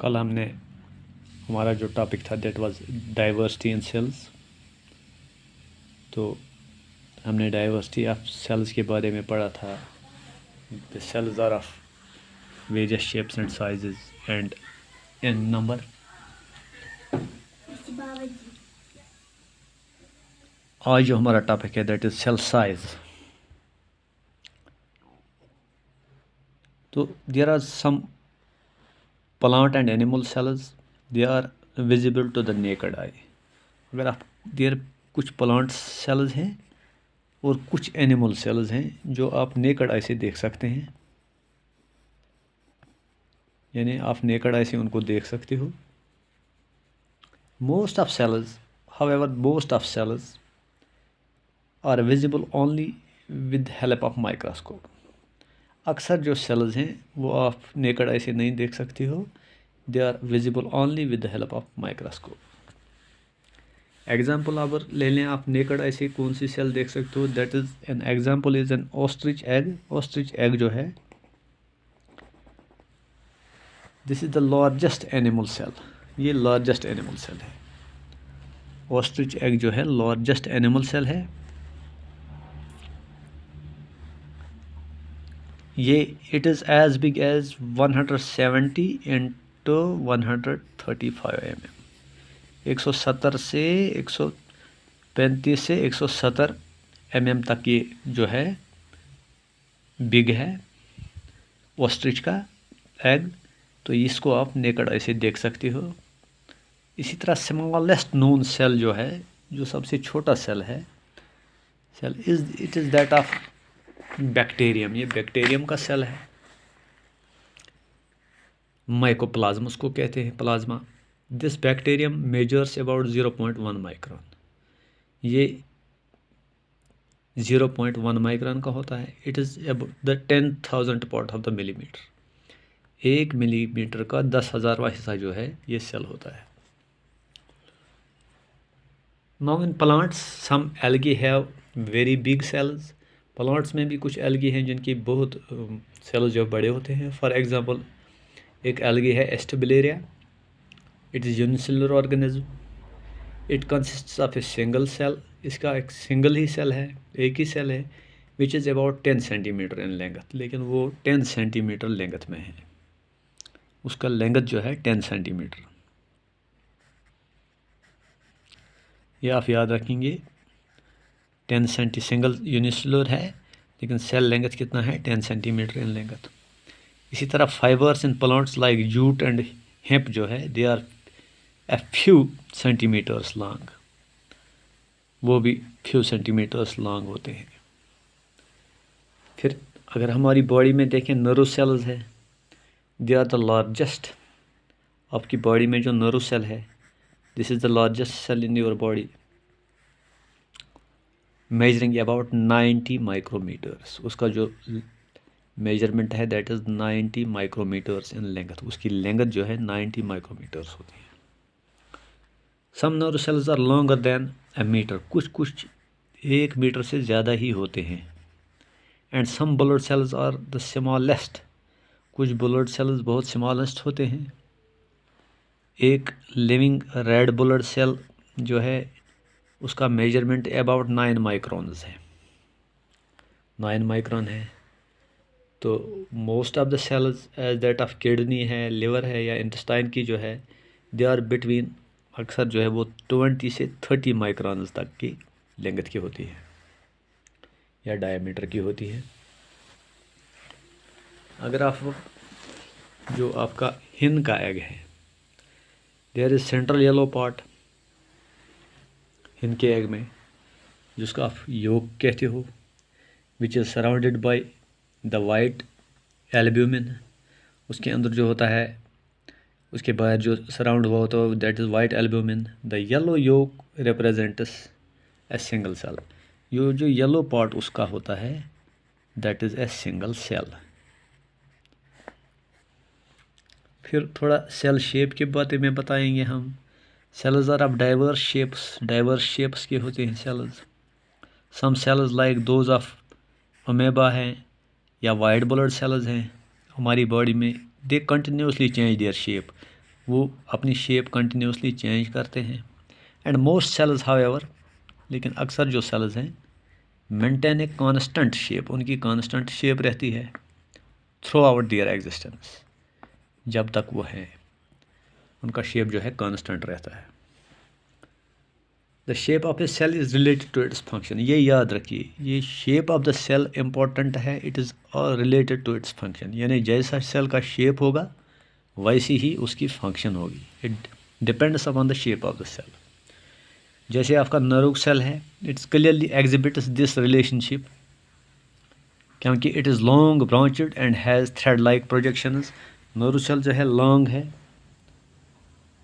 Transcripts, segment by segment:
कल हमने हमारा जो टॉपिक था that was diversity in cells. तो हमने डाइवर्सिटी ऑफ सेल्स के बारे में पढ़ा था। The cells are of various shapes and sizes and in number. आज जो हमारा टॉपिक है दैट इज सेल साइज। तो there are some plant and animal cells, they are visible to the naked eye। अगर आप देर कुछ प्लांट सेल्स हैं और कुछ एनिमल सेल्स हैं जो आप नेकड आई से देख सकते हैं, यानी आप नेकड आई से उनको देख सकते हो। Most of cells are visible only with help of microscope. अक्सर जो सेल्स हैं वो आप नेकड आई से नहीं देख सकते हो, they are visible only with the help of microscope. Example अगर ले लें आप नेकड आई से कौन सी सेल देख सकते हो, that is an example is an ostrich egg. Ostrich egg जो है this is the largest animal cell, ये लार्जेस्ट एनिमल सेल है। ऑस्ट्रिच एग जो है लार्जेस्ट एनिमल सेल है। ये it is as big as 170 into 135 mm। 170 से 135 से 170 mm तक ये जो है बिग है ऑस्ट्रिच का एग। तो इसको आप नेकड आई से देख सकते हो। इसी तरह स्मॉलेस्ट नोन सेल जो है, जो सबसे छोटा सेल है, cell it is that of bacterium. ये बैक्टीरियम का सेल है। माइकोप्लाज्मा उसको कहते हैं, plasma. This bacterium measures about 0.1 micron. ये 0.1 माइक्रोन का होता है। It is about the 10,000 part of the millimetre. 1 millimetre का 10,000वां हिस्सा जो है ये सेल होता है। Now in plants some algae have very big cells. Plants में भी कुछ एल्गी हैं जिनकी बहुत सेल्स जो बड़े होते हैं। फॉर एग्जांपल एक एल्गी है acetabularia. It is unicellular organism. It consists of a single cell. इसका एक सिंगल ही सेल है, एक ही सेल है, which is about 10 centimetre in length. लेकिन वो 10 सेंटीमीटर लेंथ में है, उसका लेंथ जो है 10 सेंटीमीटर। ये आप याद रखेंगे। 10 सेंटी सिंगल यूनिसेलुलर है, लेकिन सेल लेंथ कितना है, 10 सेंटीमीटर इन लेंथ। इसी तरह fibres in plants like jute and hemp जो है they are a few centimetres long. वो भी फ्यू सेंटीमीटर्स लॉन्ग होते हैं। फिर अगर हमारी बॉडी में देखें नर्व सेल्स है, दे आर द लार्जेस्ट। आपकी बॉडी में जो नर्व सेल है, this is the largest cell in your body, measuring about 90 micrometres. उसका जो मेजरमेंट है that is 90 micrometres in length. उसकी लेंथ जो है 90 माइक्रोमीटर्स होती है। Some nerve cells are longer than a metre. कुछ 1 मीटर से ज़्यादा ही होते हैं। And some blood cells are the smallest. कुछ ब्लड सेल्स बहुत स्मॉलेस्ट होते हैं। एक लिविंग रेड ब्लड सेल जो है उसका मेजरमेंट अबाउट 9 माइक्रोन्स है, 9 माइक्रोन है। तो most of the cells as that of kidney है, लिवर है या इंटेस्टाइन की जो है, दे आर बिटवीन, अक्सर जो है वो 20 से 30 माइक्रोन्स तक की लेंथ की होती है या डायमीटर की होती है। अगर आप जो आपका हिन का एग है, there is central yellow part hen के एग में, जिसका आप योक कहते हो, which is surrounded by the white albumin. उसके अंदर जो होता है, उसके बाहर जो सराउंड हुआ होता है that is white albumin. The yellow yolk represents a single cell. जो येलो पार्ट उसका होता है that is a single cell. फिर थोड़ा सेल शेप की बातें में बताएंगे हम। Cells are of diverse shapes के होते हैं cells. Some cells like those of amoeba हैं या वाइट ब्लड सेल्स हैं हमारी बॉडी में, they continuously change their shape. वो अपनी शेप कंटिन्यूसली चेंज करते हैं। एंड मोस्ट सेल्स हाउएवर, लेकिन अक्सर जो सेल्स हैं, मेंटेन ए कांस्टेंट शेप, उनकी कांस्टेंट शेप रहती है थ्रू आउट देयर एग्जिस्टेंस, जब तक वो है उनका शेप जो है कांस्टेंट रहता है। The shape of a cell is related to its function, ये याद रखिए, ये shape of the cell important है, it is related to its function, यानी जैसा सेल का शेप होगा वैसी ही उसकी फंक्शन होगी। It depends upon the shape of the cell. जैसे आपका नर्व सेल है, it's clearly exhibits this relationship, क्योंकि it is long branched and has thread like projections. Nerve cell जो है लॉन्ग है,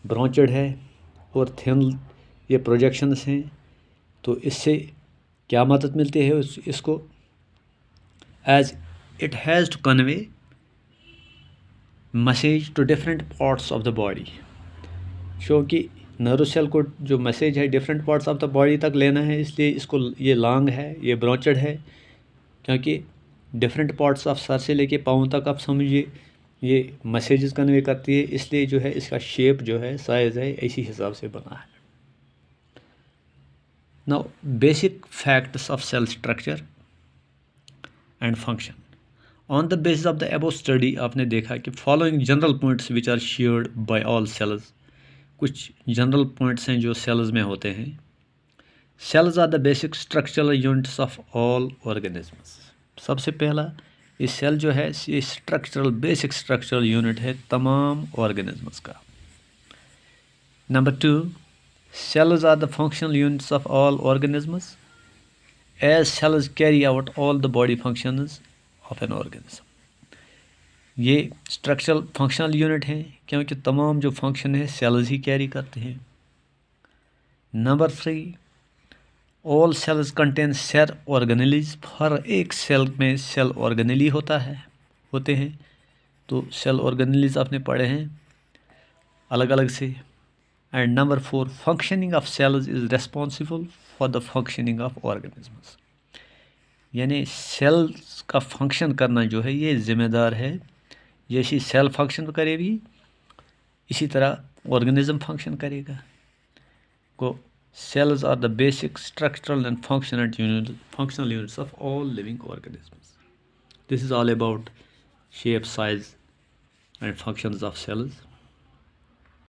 ब्रांचेड है और थिन ये प्रोजेक्शंस हैं। तो इससे क्या मदद मिलती है इसको, as it has to convey message to different parts of the body, क्योंकि नर्व सेल को जो मैसेज है different parts of the body तक लेना है, इसलिए इसको ये लॉन्ग है, ये ब्रांचेड है, क्योंकि डिफरेंट पार्ट्स ऑफ सर से लेके पाँव तक आप समझिए ये मैसेजेस कन्वे करती है, इसलिए जो है इसका शेप जो है, साइज़ है, इसी हिसाब से बना है। Now basic facts of cell structure and function. On the basis of the above study आपने देखा कि following general points which are shared by all cells, कुछ जनरल पॉइंट्स हैं जो सेल्स में होते हैं। Cells are the basic structural units of all organisms. सबसे पहला ये सेल जो है ये स्ट्रक्चरल बेसिक स्ट्रक्चरल यूनिट है तमाम ऑर्गेनिजम्स का। Number 2, cells are the functional units of all organisms, as cells carry out all the body functions of an organism. ये स्ट्रक्चरल फंक्शनल यूनिट हैं क्योंकि तमाम जो फंक्शन है सेल्स ही कैरी करते हैं। Number 3, all cells contain cell organelles, हर एक सेल में सेल ऑर्गेनेली होते हैं। तो सेल ऑर्गेनेलीज आपने पढ़े हैं अलग अलग से। And number 4, functioning of cells is responsible for the functioning of organisms, यानी सेल्स का फंक्शन करना जो है ये जिम्मेदार है। जैसी सेल फंक्शन करेगी इसी तरह ऑर्गेनिज्म फंक्शन करेगा। को cells are the basic structural and functional units of all living organisms. This is all about shape, size and functions of sales.